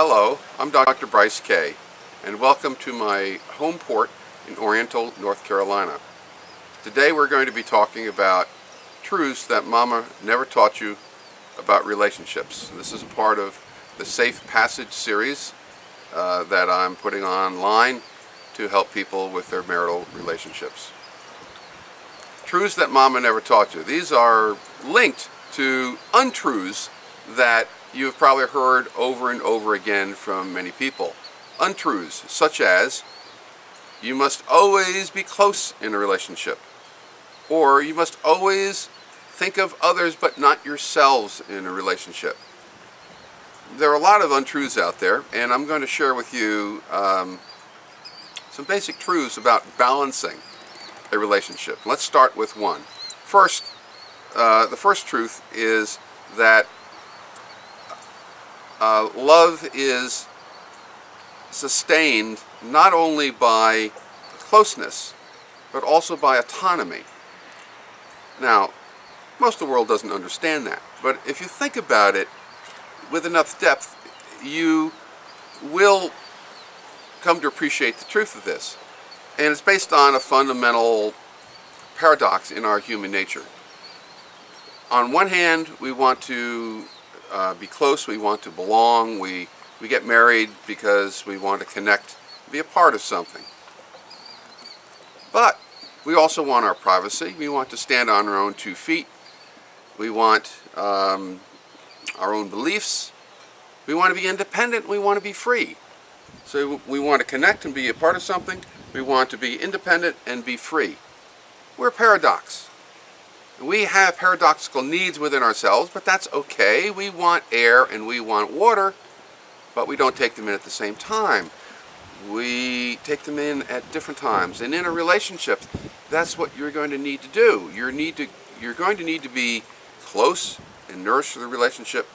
Hello, I'm Dr. Bryce Kaye, and welcome to my home port in Oriental, North Carolina. Today we're going to be talking about truths that Mama never taught you about relationships. This is a part of the Safe Passage series that I'm putting online to help people with their marital relationships. Truths that Mama never taught you. These are linked to untruths that you've probably heard over and over again from many people. Untruths such as, you must always be close in a relationship, or you must always think of others but not yourselves in a relationship. There are a lot of untruths out there, and I'm going to share with you some basic truths about balancing a relationship. Let's start with one. First, the first truth is that love is sustained not only by closeness, but also by autonomy. Now, most of the world doesn't understand that, but if you think about it with enough depth, you will come to appreciate the truth of this. And it's based on a fundamental paradox in our human nature. On one hand, we want to be close, we want to belong, we get married because we want to connect, be a part of something. But we also want our privacy, we want to stand on our own 2 feet, we want our own beliefs, we want to be independent, we want to be free. So we want to connect and be a part of something, we want to be independent and be free. We're a paradox. We have paradoxical needs within ourselves, but that's okay. We want air and we want water, but we don't take them in at the same time. We take them in at different times. And in a relationship, that's what you're going to need to do. You're going to need to be close and nourish the relationship,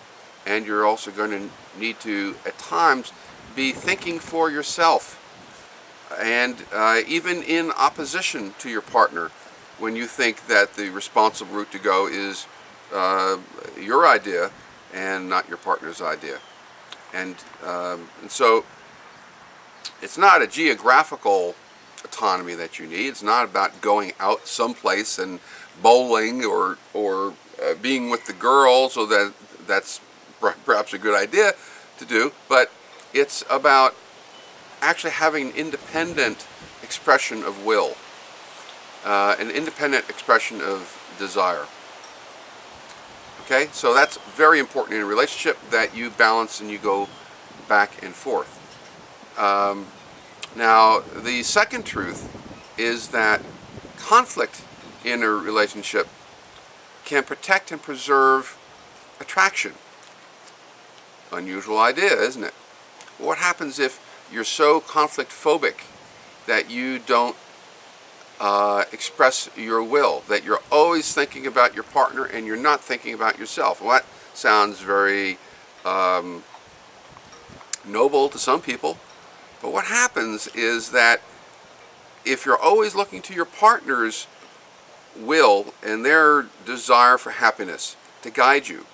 and you're also going to need to, at times, be thinking for yourself. And even in opposition to your partner, when you think that the responsible route to go is your idea and not your partner's idea. And so it's not a geographical autonomy that you need. It's not about going out someplace and bowling or being with the girls, so that's perhaps a good idea to do, but it's about actually having an independent expression of will, an independent expression of desire. Okay, so that's very important in a relationship, that you balance and you go back and forth. Now, the second truth is that conflict in a relationship can protect and preserve attraction. Unusual idea, isn't it? What happens if you're so conflict phobic that you don't express your will, that you're always thinking about your partner and you're not thinking about yourself? Well, that sounds very noble to some people, but what happens is that if you're always looking to your partner's will and their desire for happiness to guide you,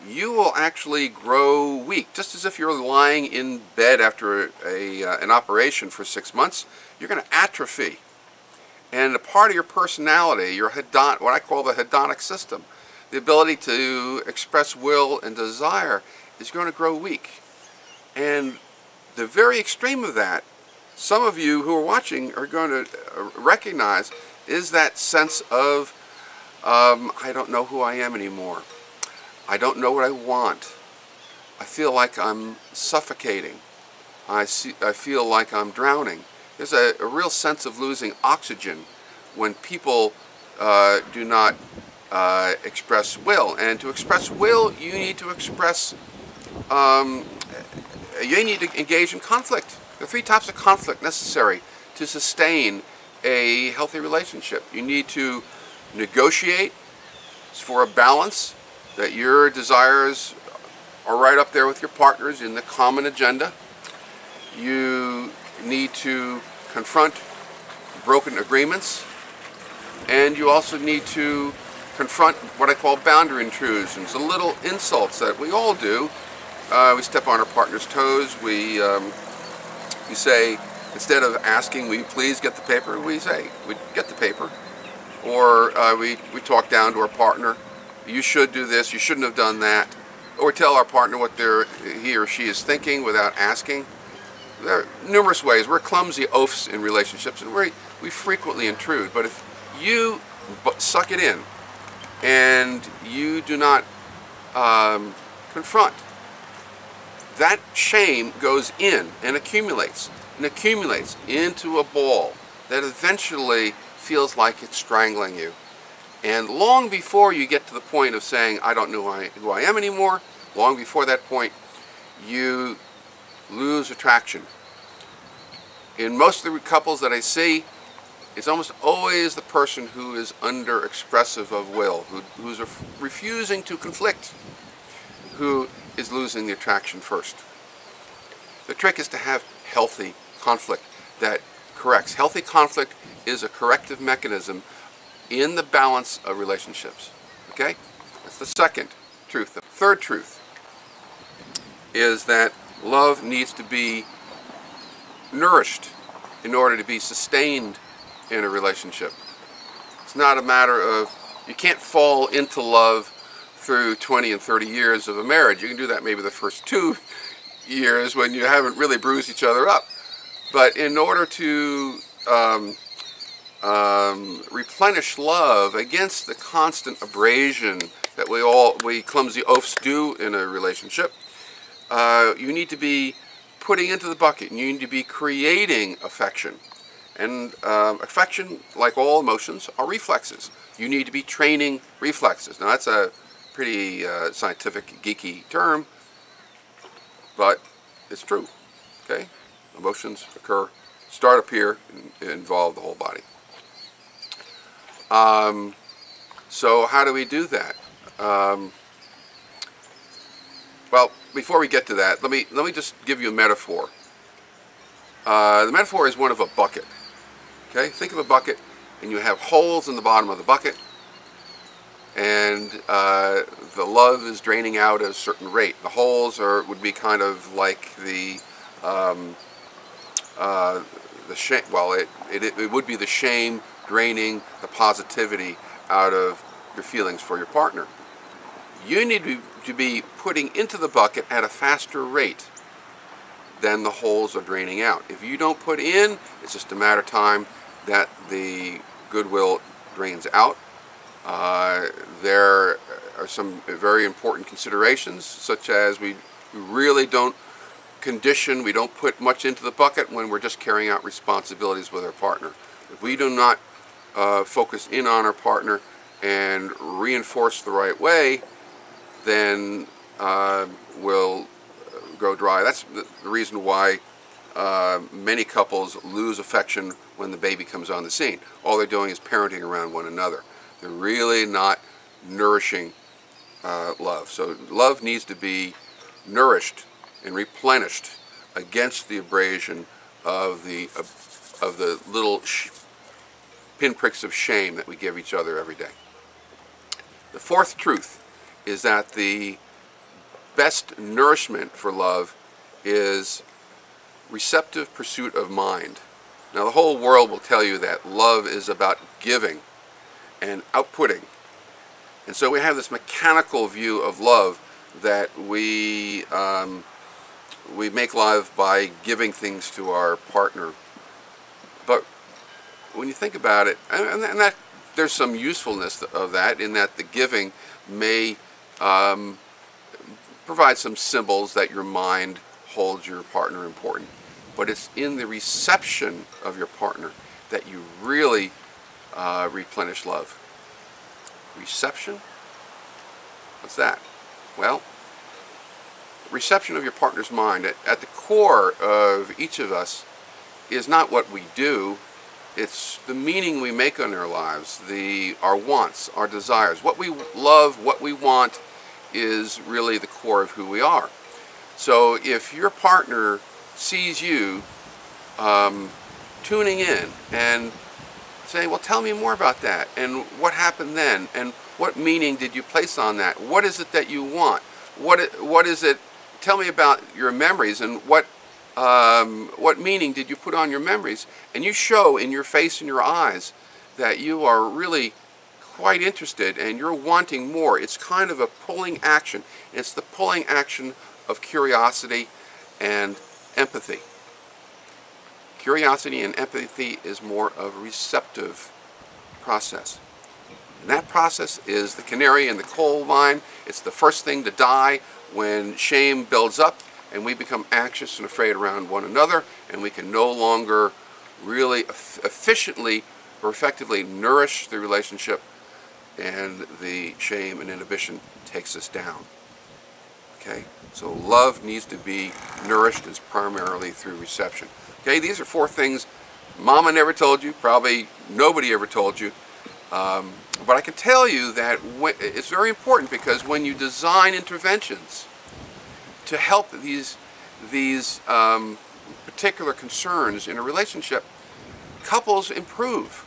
you will actually grow weak. Just as if you're lying in bed after an operation for 6 months, you're going to atrophy. And a part of your personality, your what I call the hedonic system, the ability to express will and desire, is going to grow weak. And the very extreme of that, some of you who are watching are going to recognize, is that sense of, I don't know who I am anymore. I don't know what I want. I feel like I'm suffocating. I feel like I'm drowning. There's a real sense of losing oxygen when people do not express will. And to express will, you need to express, you need to engage in conflict. There are 3 types of conflict necessary to sustain a healthy relationship. You need to negotiate for a balance, that your desires are right up there with your partner's in the common agenda. You need to confront broken agreements, and you also need to confront what I call boundary intrusions, the little insults that we all do we step on our partner's toes. We say, instead of asking, will you please get the paper, we say, we get the paper. Or we talk down to our partner, you should do this, you shouldn't have done that. Or tell our partner what he or she is thinking without asking. There are numerous ways. We're clumsy oafs in relationships, and we frequently intrude. But if you suck it in and you do not confront, that shame goes in and accumulates into a ball that eventually feels like it's strangling you. And long before you get to the point of saying, I don't know who I am anymore, long before that point, you lose attraction. In most of the couples that I see, it's almost always the person who is under expressive of will, who's refusing to conflict, who is losing the attraction first. The trick is to have healthy conflict that corrects. Healthy conflict is a corrective mechanism in the balance of relationships. Okay? That's the second truth. The third truth is that love needs to be nourished in order to be sustained in a relationship. It's not a matter of, you can't fall into love through 20 and 30 years of a marriage. You can do that maybe the first 2 years when you haven't really bruised each other up. But in order to replenish love against the constant abrasion that we clumsy oafs do in a relationship, you need to be putting into the bucket, and you need to be creating affection. And affection, like all emotions, are reflexes. You need to be training reflexes. Now that's a pretty scientific, geeky term, but it's true. Okay? Emotions start up here and involve the whole body. So how do we do that? Well, before we get to that, let me just give you a metaphor. The metaphor is one of a bucket. Okay, think of a bucket, and you have holes in the bottom of the bucket, and the love is draining out at a certain rate. The holes would be kind of like the shame. Well, it would be the shame draining the positivity out of your feelings for your partner. You need to be putting into the bucket at a faster rate than the holes are draining out. If you don't put in, it's just a matter of time that the goodwill drains out. There are some very important considerations, such as we really don't condition, we don't put much into the bucket when we're just carrying out responsibilities with our partner. If we do not focus in on our partner and reinforce the right way, then we'll go dry. That's the reason why many couples lose affection when the baby comes on the scene. All they're doing is parenting around one another. They're really not nourishing love. So love needs to be nourished and replenished against the abrasion of the little pinpricks of shame that we give each other every day. The fourth truth is that the best nourishment for love is receptive pursuit of mind. Now the whole world will tell you that love is about giving and outputting. And so we have this mechanical view of love that we make love by giving things to our partner. But when you think about it, and that there's some usefulness of that, in that the giving may provide some symbols that your mind holds your partner important. But it's in the reception of your partner that you really replenish love. Reception? What's that? Well, reception of your partner's mind, at the core of each of us, is not what we do. It's the meaning we make on our lives, our wants, our desires. What we love, what we want, is really the core of who we are. So if your partner sees you tuning in and saying, well, tell me more about that, and what happened then, and what meaning did you place on that? What is it that you want? What is it? tell me about your memories and what meaning did you put on your memories? And you show in your face and your eyes that you are really quite interested and you're wanting more. It's kind of a pulling action. It's the pulling action of curiosity and empathy. Curiosity and empathy is more of a receptive process. And that process is the canary in the coal mine. It's the first thing to die when shame builds up and we become anxious and afraid around one another, and we can no longer really efficiently or effectively nourish the relationship, and the shame and inhibition takes us down. Okay? So love needs to be nourished as primarily through reception. Okay, these are 4 things Mama never told you, probably nobody ever told you. But I can tell you that it's very important, because when you design interventions to help these particular concerns in a relationship, couples improve.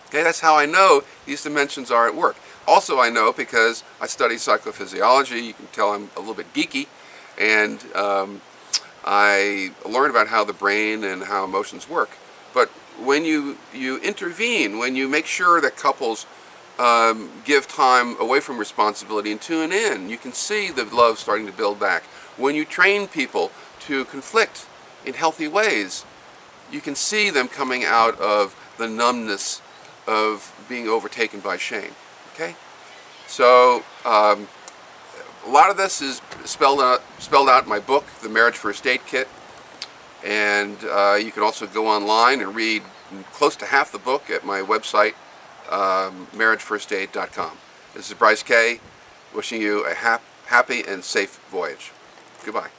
Okay, that's how I know these dimensions are at work. Also, I know because I study psychophysiology. You can tell I'm a little bit geeky, and I learn about how the brain and how emotions work. But when you intervene, when you make sure that couples give time away from responsibility and tune in, you can see the love starting to build back. When you train people to conflict in healthy ways, you can see them coming out of the numbness of being overtaken by shame. Okay? So a lot of this is spelled out in my book, The Marriage First Aid Kit. And you can also go online and read close to half the book at my website, marriagefirstaid.com. This is Bryce Kaye, wishing you a happy and safe voyage. Goodbye.